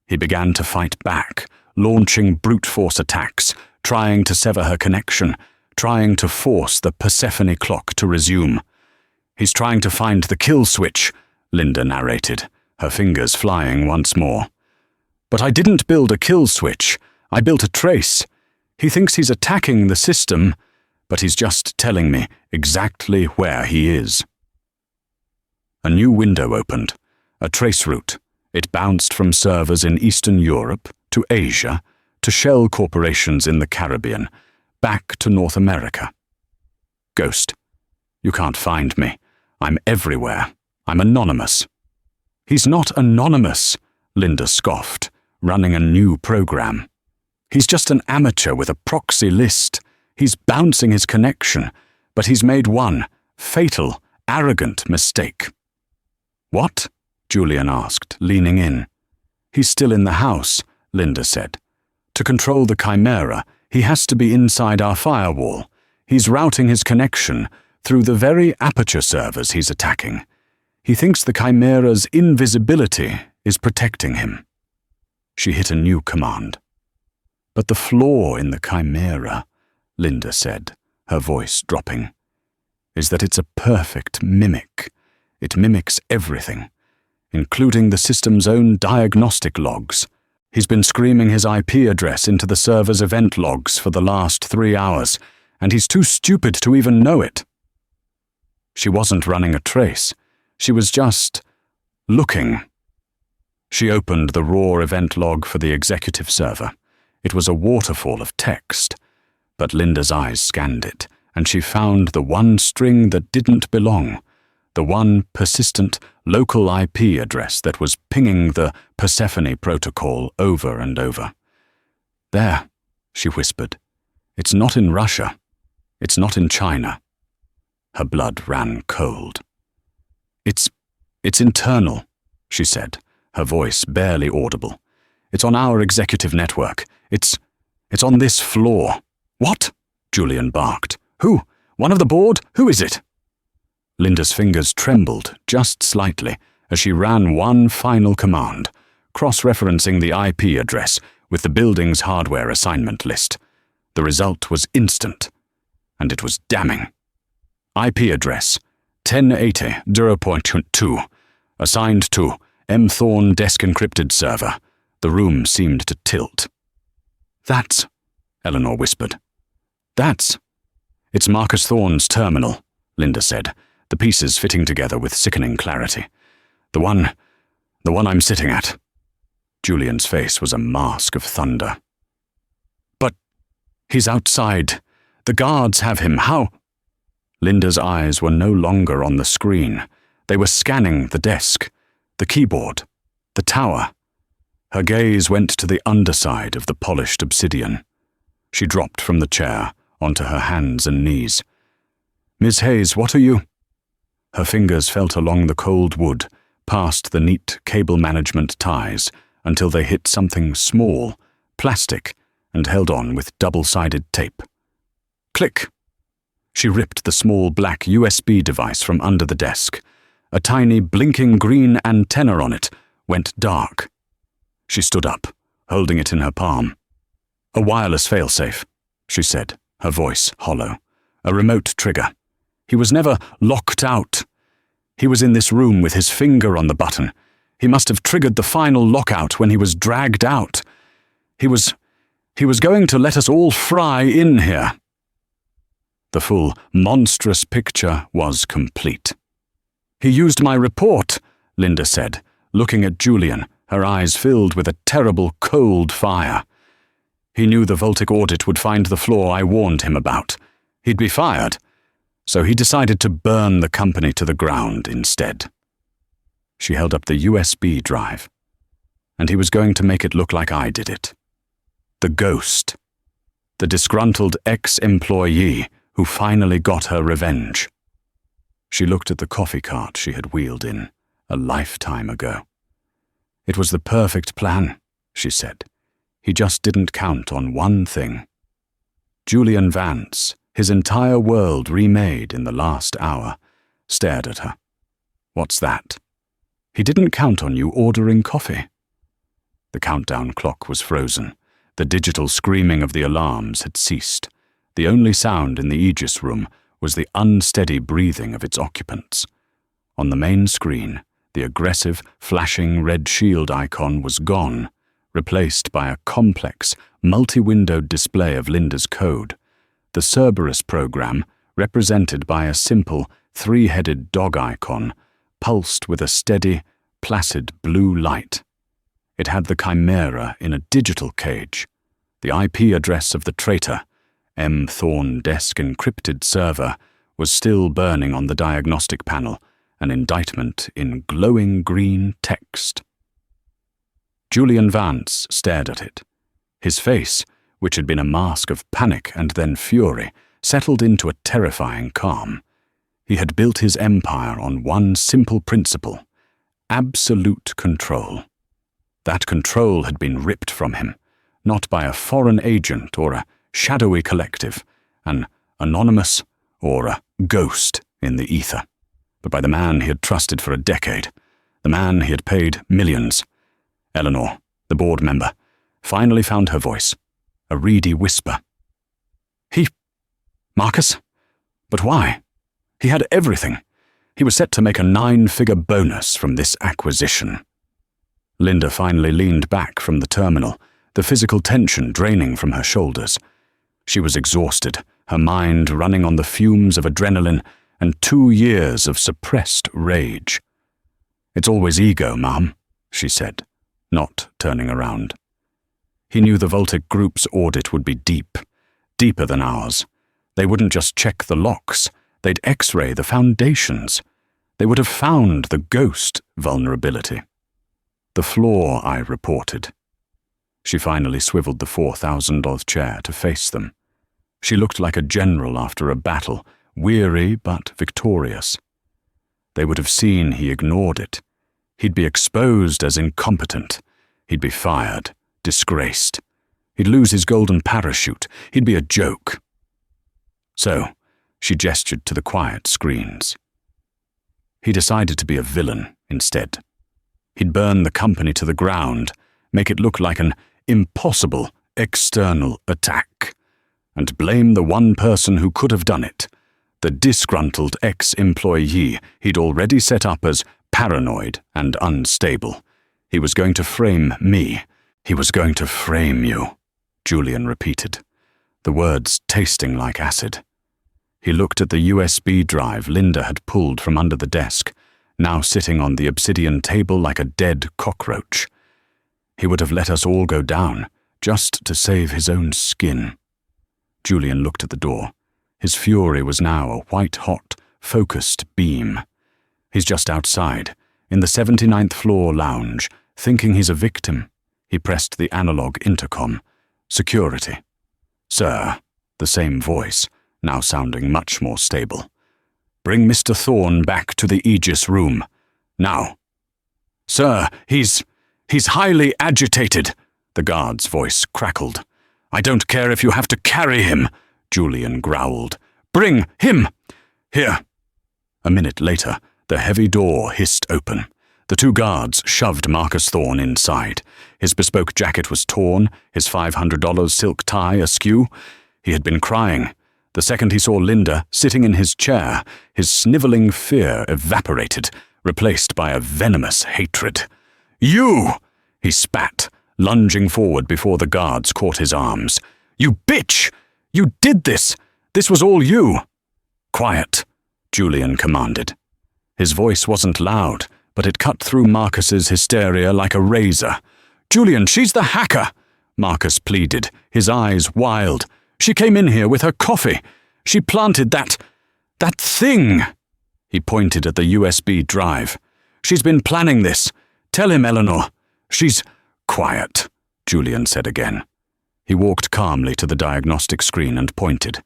[SPEAKER 1] He began to fight back, launching brute force attacks, trying to sever her connection, trying to force the Persephone clock to resume. He's trying to find the kill switch, Linda narrated, her fingers flying once more. But I didn't build a kill switch. I built a trace. He thinks he's attacking the system, but he's just telling me exactly where he is. A new window opened, a trace route. It bounced from servers in Eastern Europe to Asia to shell corporations in the Caribbean, back to North America. Ghost, you can't find me. I'm everywhere. I'm anonymous. He's not anonymous, Linda scoffed, running a new program. He's just an amateur with a proxy list. He's bouncing his connection, but he's made one fatal, arrogant mistake. What? Julian asked, leaning in. He's still in the house, Linda said. To control the chimera, he has to be inside our firewall. He's routing his connection through the very aperture servers he's attacking. He thinks the chimera's invisibility is protecting him. She hit a new command. But the flaw in the chimera, Linda said, her voice dropping, is that it's a perfect mimic. It mimics everything, including the system's own diagnostic logs. He's been screaming his IP address into the server's event logs for the last 3 hours, and he's too stupid to even know it. She wasn't running a trace. She was just looking. She opened the raw event log for the executive server. It was a waterfall of text, but Linda's eyes scanned it, and she found the one string that didn't belong, the one persistent local IP address that was pinging the Persephone protocol over and over. There, she whispered. It's not in Russia. It's not in China. Her blood ran cold. It's internal, she said, her voice barely audible. It's on our executive network. It's on this floor. What? Julian barked. Who? One of the board? Who is it? Linda's fingers trembled just slightly as she ran one final command, cross-referencing the IP address with the building's hardware assignment list. The result was instant, and it was damning. IP address 1080.0.2, assigned to M. Thorne Desk Encrypted Server. The room seemed to tilt. That's, Eleanor whispered. It's Marcus Thorne's terminal, Linda said, the pieces fitting together with sickening clarity. The one I'm sitting at. Julian's face was a mask of thunder. But he's outside. The guards have him. How? Linda's eyes were no longer on the screen. They were scanning the desk, the keyboard, the tower. Her gaze went to the underside of the polished obsidian. She dropped from the chair onto her hands and knees. Miss Hayes, what are you? Her fingers felt along the cold wood, past the neat cable management ties, until they hit something small, plastic, and held on with double-sided tape. Click! She ripped the small black USB device from under the desk. A tiny blinking green antenna on it went dark. She stood up, holding it in her palm. "A wireless failsafe," she said, her voice hollow. "A remote trigger. He was never locked out. He was in this room with his finger on the button. He must have triggered the final lockout when he was dragged out. He was going to let us all fry in here." The full, monstrous picture was complete. "He used my report," Linda said, looking at Julian, her eyes filled with a terrible cold fire. "He knew the Voltic audit would find the flaw I warned him about. He'd be fired. So he decided to burn the company to the ground instead." She held up the USB drive. "And he was going to make it look like I did it. The ghost. The disgruntled ex-employee who finally got her revenge." She looked at the coffee cart she had wheeled in a lifetime ago. "It was the perfect plan," she said. "He just didn't count on one thing." Julian Vance, his entire world remade in the last hour, stared at her. "What's that?" "He didn't count on you ordering coffee." The countdown clock was frozen. The digital screaming of the alarms had ceased. The only sound in the Aegis room was the unsteady breathing of its occupants. On the main screen, the aggressive, flashing red shield icon was gone, replaced by a complex, multi-windowed display of Linda's code. The Cerberus program, represented by a simple, three-headed dog icon, pulsed with a steady, placid blue light. It had the Chimera in a digital cage. The IP address of the traitor, M. Thorne Desk Encrypted Server, was still burning on the diagnostic panel, an indictment in glowing green text. Julian Vance stared at it. His face, which had been a mask of panic and then fury, settled into a terrifying calm. He had built his empire on one simple principle: absolute control. That control had been ripped from him, not by a foreign agent or a shadowy collective, an anonymous or a ghost in the ether, but by the man he had trusted for a decade, the man he had paid millions. Eleanor, the board member, finally found her voice, a reedy whisper. Marcus? But why? He had everything. He was set to make a 9-figure bonus from this acquisition. Linda finally leaned back from the terminal, the physical tension draining from her shoulders. She was exhausted, her mind running on the fumes of adrenaline and 2 years of suppressed rage. "It's always ego, Mom," she said, not turning around. He knew the Voltic Group's audit would be deep, deeper than ours. They wouldn't just check the locks, they'd X-ray the foundations. They would have found the ghost vulnerability. "The flaw," I reported. She finally swiveled the $4,000 chair to face them. She looked like a general after a battle, weary but victorious. They would have seen he ignored it. He'd be exposed as incompetent. He'd be fired, disgraced. He'd lose his golden parachute. He'd be a joke. So, she gestured to the quiet screens. He decided to be a villain instead. He'd burn the company to the ground, make it look like an impossible external attack, and blame the one person who could have done it, the disgruntled ex-employee he'd already set up as paranoid and unstable. He was going to frame me. He was going to frame you, Julian repeated, the words tasting like acid. He looked at the USB drive Linda had pulled from under the desk, now sitting on the obsidian table like a dead cockroach. He would have let us all go down, just to save his own skin. Julian looked at the door. His fury was now a white-hot, focused beam. He's just outside, in the 79th floor lounge, thinking he's a victim. He pressed the analog intercom. Security. "Sir," the same voice, now sounding much more stable. "Bring Mr. Thorne back to the Aegis room. Now." "Sir, he's highly agitated," the guard's voice crackled. "I don't care if you have to carry him," Julian growled. "Bring him here." A minute later, the heavy door hissed open. The two guards shoved Marcus Thorne inside. His bespoke jacket was torn, his $500 silk tie askew. He had been crying. The second he saw Linda sitting in his chair, his snivelling fear evaporated, replaced by a venomous hatred. "You!" he spat, lunging forward before the guards caught his arms. "You bitch! You did this! This was all you!" "Quiet," Julian commanded. His voice wasn't loud, but it cut through Marcus's hysteria like a razor. "Julian, she's the hacker!" Marcus pleaded, his eyes wild. "She came in here with her coffee. She planted that thing." He pointed at the USB drive. "She's been planning this. Tell him, Eleanor. She's—" "Quiet," Julian said again. He walked calmly to the diagnostic screen and pointed.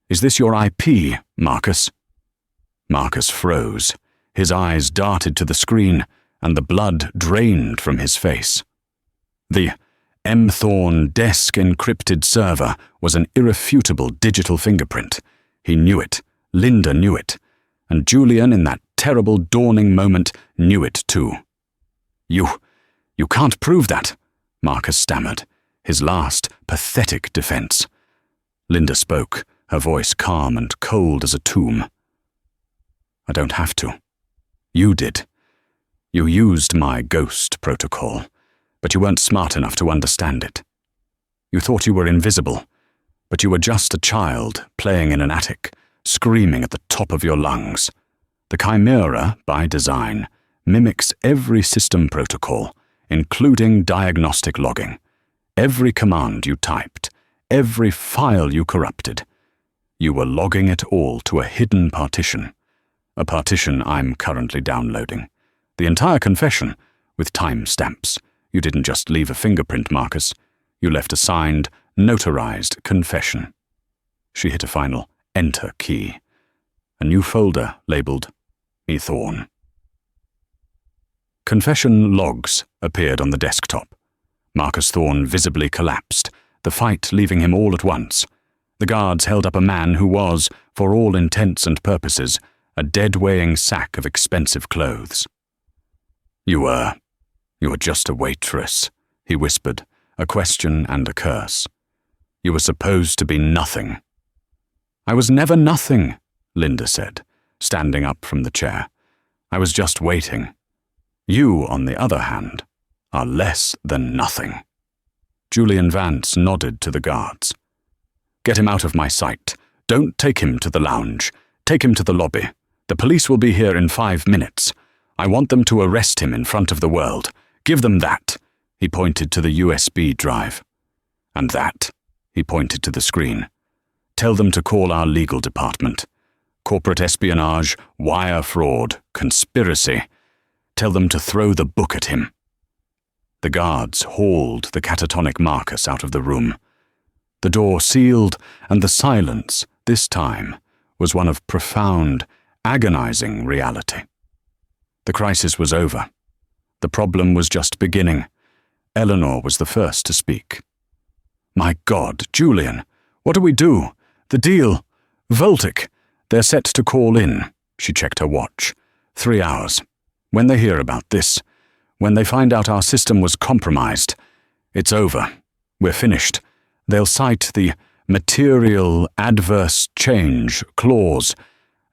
[SPEAKER 1] "Is this your IP, Marcus?" Marcus froze. His eyes darted to the screen, and the blood drained from his face. The M. Thorne desk-encrypted server was an irrefutable digital fingerprint. He knew it. Linda knew it. And Julian, in that terrible dawning moment, knew it too. You can't prove that," Marcus stammered, his last pathetic defense. Linda spoke, her voice calm and cold as a tomb. "I don't have to. You did. You used my ghost protocol, but you weren't smart enough to understand it. You thought you were invisible, but you were just a child playing in an attic, screaming at the top of your lungs. The Chimera, by design, mimics every system protocol, including diagnostic logging. Every command you typed, every file you corrupted. You were logging it all to a hidden partition. A partition I'm currently downloading. The entire confession, with timestamps. You didn't just leave a fingerprint, Marcus. You left a signed, notarized confession." She hit a final Enter key. A new folder labeled E. Thorne. Confession logs appeared on the desktop. Marcus Thorne visibly collapsed, the fight leaving him all at once. The guards held up a man who was, for all intents and purposes, a dead-weighing sack of expensive clothes. You were just a waitress," he whispered, a question and a curse. "You were supposed to be nothing." "I was never nothing," Linda said, standing up from the chair. "I was just waiting. You, on the other hand, are less than nothing." Julian Vance nodded to the guards. "Get him out of my sight. Don't take him to the lounge. Take him to the lobby. The police will be here in 5 minutes. I want them to arrest him in front of the world. Give them that." He pointed to the USB drive. "And that," he pointed to the screen. "Tell them to call our legal department. Corporate espionage, wire fraud, conspiracy. Tell them to throw the book at him." The guards hauled the catatonic Marcus out of the room. The door sealed, and the silence, this time, was one of profound, agonizing reality. The crisis was over. The problem was just beginning. Eleanor was the first to speak. "My God, Julian, what do we do? The deal. Voltic. They're set to call in." She checked her watch. 3 hours. When they hear about this, when they find out our system was compromised, it's over. We're finished. They'll cite the material adverse change clause,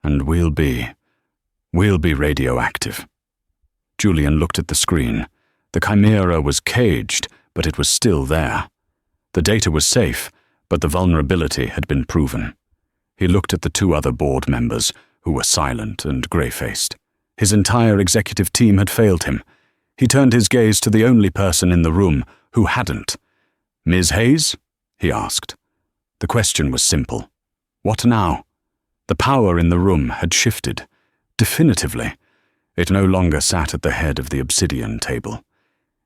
[SPEAKER 1] and we'll be radioactive. Julian looked at the screen. The Chimera was caged, but it was still there. The data was safe, but the vulnerability had been proven. He looked at the 2 other board members, who were silent and grey-faced. His entire executive team had failed him. He turned his gaze to the only person in the room who hadn't. "Ms. Hayes?" he asked. The question was simple. What now? The power in the room had shifted. Definitively. It no longer sat at the head of the obsidian table.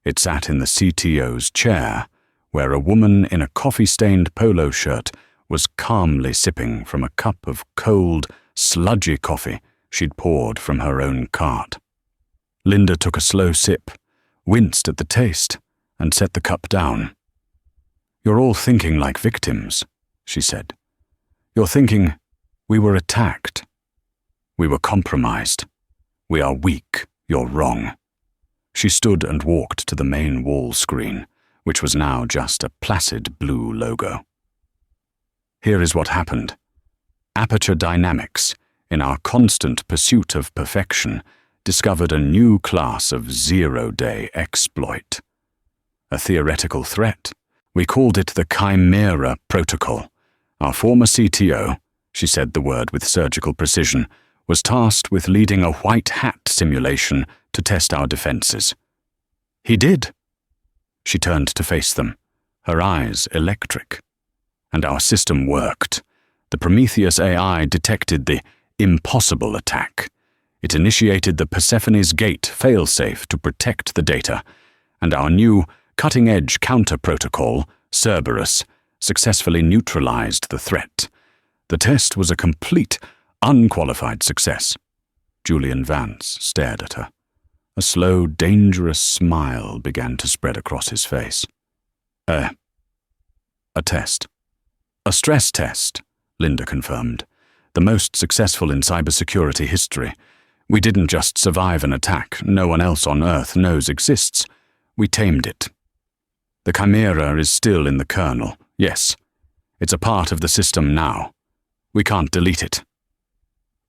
[SPEAKER 1] It sat in the CTO's chair, where a woman in a coffee-stained polo shirt was calmly sipping from a cup of cold, sludgy coffee she'd poured from her own cart. Linda took a slow sip, winced at the taste, and set the cup down. "You're all thinking like victims," she said. "You're thinking, we were attacked. We were compromised. We are weak. You're wrong. She stood and walked to the main wall screen, which was now just a placid blue logo. Here is what happened. Aperture Dynamics, in our constant pursuit of perfection, discovered a new class of zero-day exploit. A theoretical threat. We called it the Chimera Protocol. Our former CTO, she said the word with surgical precision, was tasked with leading a white hat simulation to test our defenses. He did. She turned to face them, her eyes electric. And our system worked. The Prometheus AI detected the impossible attack. It initiated the Persephone's Gate failsafe to protect the data, and our new cutting-edge counter-protocol, Cerberus, successfully neutralized the threat. The test was a complete, unqualified success. Julian Vance stared at her. A slow, dangerous smile began to spread across his face. A test. A stress test, Linda confirmed. The most successful in cybersecurity history. We didn't just survive an attack no one else on Earth knows exists. We tamed it. The Chimera is still in the kernel, yes. It's a part of the system now. We can't delete it.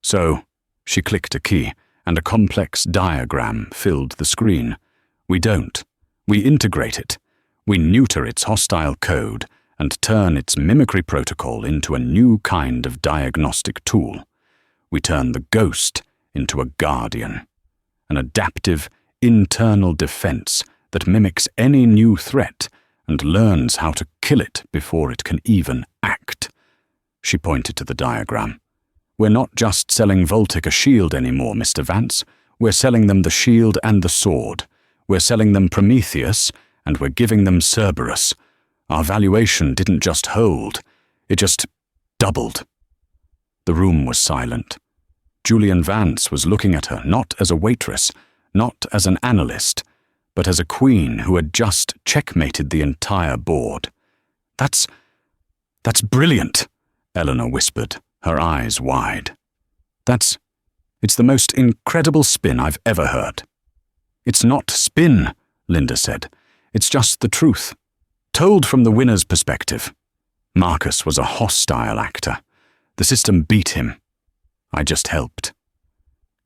[SPEAKER 1] So, she clicked a key, and a complex diagram filled the screen. We don't. We integrate it. We neuter its hostile code and turn its mimicry protocol into a new kind of diagnostic tool. We turn the ghost into a guardian, an adaptive, internal defense that mimics any new threat and learns how to kill it before it can even act. She pointed to the diagram. We're not just selling Voltic a shield anymore, Mr. Vance. We're selling them the shield and the sword. We're selling them Prometheus, and we're giving them Cerberus. Our valuation didn't just hold, it just doubled. The room was silent. Julian Vance was looking at her not as a waitress, not as an analyst, but as a queen who had just checkmated the entire board. That's brilliant, Eleanor whispered, her eyes wide. It's the most incredible spin I've ever heard. It's not spin, Linda said. It's just the truth, told from the winner's perspective. Marcus was a hostile actor. The system beat him. I just helped.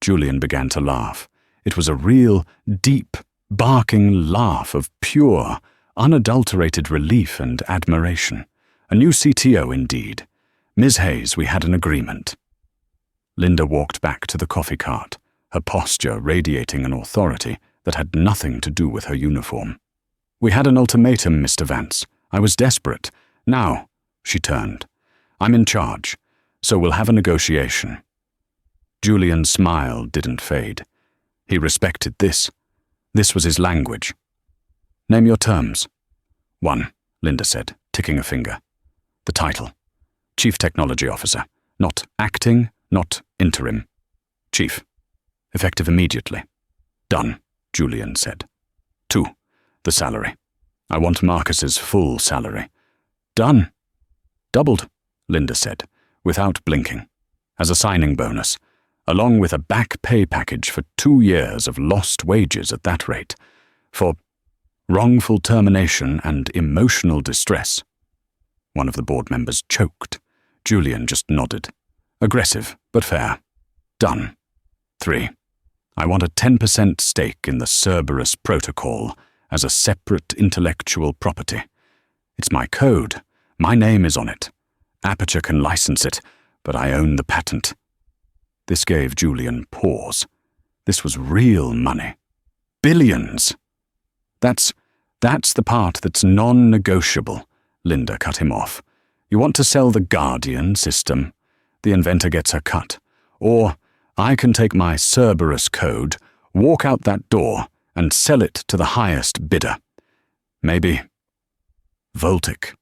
[SPEAKER 1] Julian began to laugh. It was a real, deep, barking laugh of pure, unadulterated relief and admiration. A new CTO indeed. Ms. Hayes, we had an agreement. Linda walked back to the coffee cart, her posture radiating an authority that had nothing to do with her uniform. We had an ultimatum, Mr. Vance. I was desperate. Now, she turned, I'm in charge, so we'll have a negotiation. Julian's smile didn't fade. He respected this. This was his language. Name your terms. 1, Linda said, ticking a finger. The title. Chief Technology Officer. Not acting, not interim. Chief. Effective immediately. Done, Julian said. 2, the salary. I want Marcus's full salary. Done. Doubled, Linda said, without blinking. As a signing bonus, along with a back pay package for 2 years of lost wages at that rate, for wrongful termination and emotional distress. One of the board members choked. Julian just nodded. Aggressive, but fair. Done. 3. I want a 10% stake in the Cerberus protocol as a separate intellectual property. It's my code. My name is on it. Aperture can license it, but I own the patent. This gave Julian pause. This was real money. Billions. That's the part that's non-negotiable, Linda cut him off. You want to sell the Guardian system. The inventor gets her cut. Or I can take my Cerberus code, walk out that door, and sell it to the highest bidder. Maybe Voltic.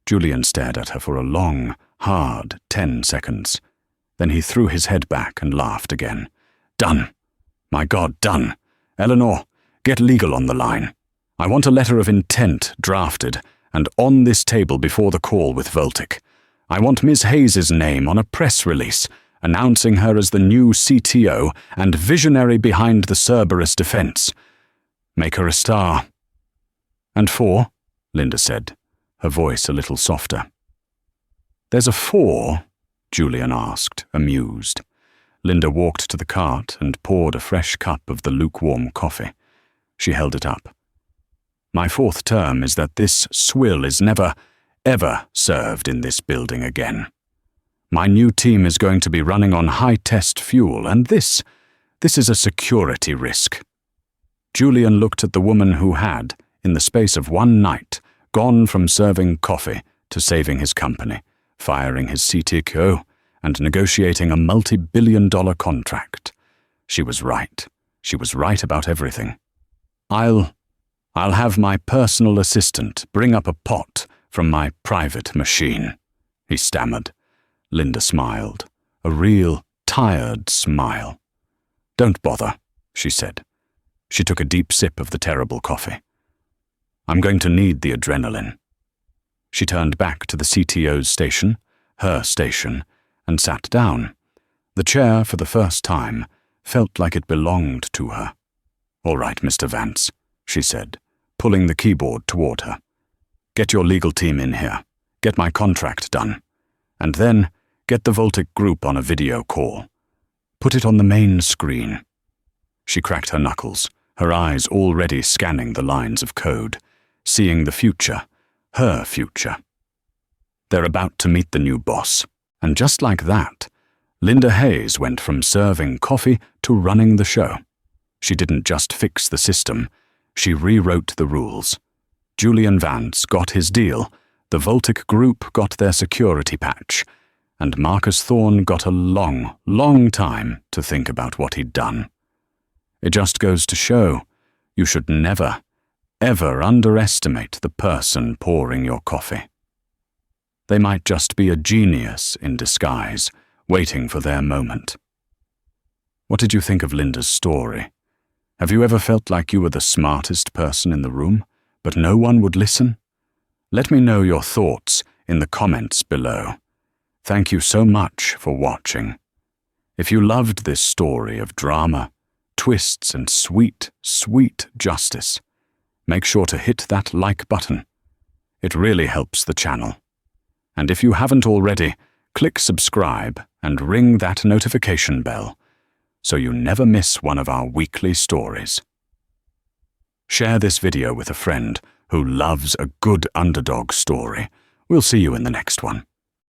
[SPEAKER 1] Julian stared at her for a long, hard 10 seconds. Then he threw his head back and laughed again. Done. My God, done. Eleanor, get legal on the line. I want a letter of intent drafted and on this table before the call with Voltic. I want Ms. Hayes's name on a press release, announcing her as the new CTO and visionary behind the Cerberus defense. Make her a star. And 4? Linda said, her voice a little softer. There's a 4? Julian asked, amused. Linda walked to the cart and poured a fresh cup of the lukewarm coffee. She held it up. My 4th term is that this swill is never, ever served in this building again. My new team is going to be running on high-test fuel, and this is a security risk. Julian looked at the woman who had, in the space of one night, gone from serving coffee to saving his company, firing his CTO, and negotiating a multi-billion-dollar contract. She was right. She was right about everything. I'll have my personal assistant bring up a pot from my private machine, he stammered. Linda smiled, a real, tired smile. Don't bother, she said. She took a deep sip of the terrible coffee. I'm going to need the adrenaline. She turned back to the CTO's station, her station, and sat down. The chair, for the first time, felt like it belonged to her. All right, Mr. Vance, she said, pulling the keyboard toward her. Get your legal team in here. Get my contract done. And then get the Voltic group on a video call. Put it on the main screen. She cracked her knuckles, her eyes already scanning the lines of code, seeing the future, her future. They're about to meet the new boss. And just like that, Linda Hayes went from serving coffee to running the show. She didn't just fix the system, she rewrote the rules. Julian Vance got his deal, the Voltic group got their security patch, and Marcus Thorne got a long, long time to think about what he'd done. It just goes to show, you should never, ever underestimate the person pouring your coffee. They might just be a genius in disguise, waiting for their moment. What did you think of Linda's story? Have you ever felt like you were the smartest person in the room, but no one would listen? Let me know your thoughts in the comments below. Thank you so much for watching. If you loved this story of drama, twists, and sweet, sweet justice, make sure to hit that like button. It really helps the channel. And if you haven't already, click subscribe and ring that notification bell so you never miss one of our weekly stories. Share this video with a friend who loves a good underdog story. We'll see you in the next one.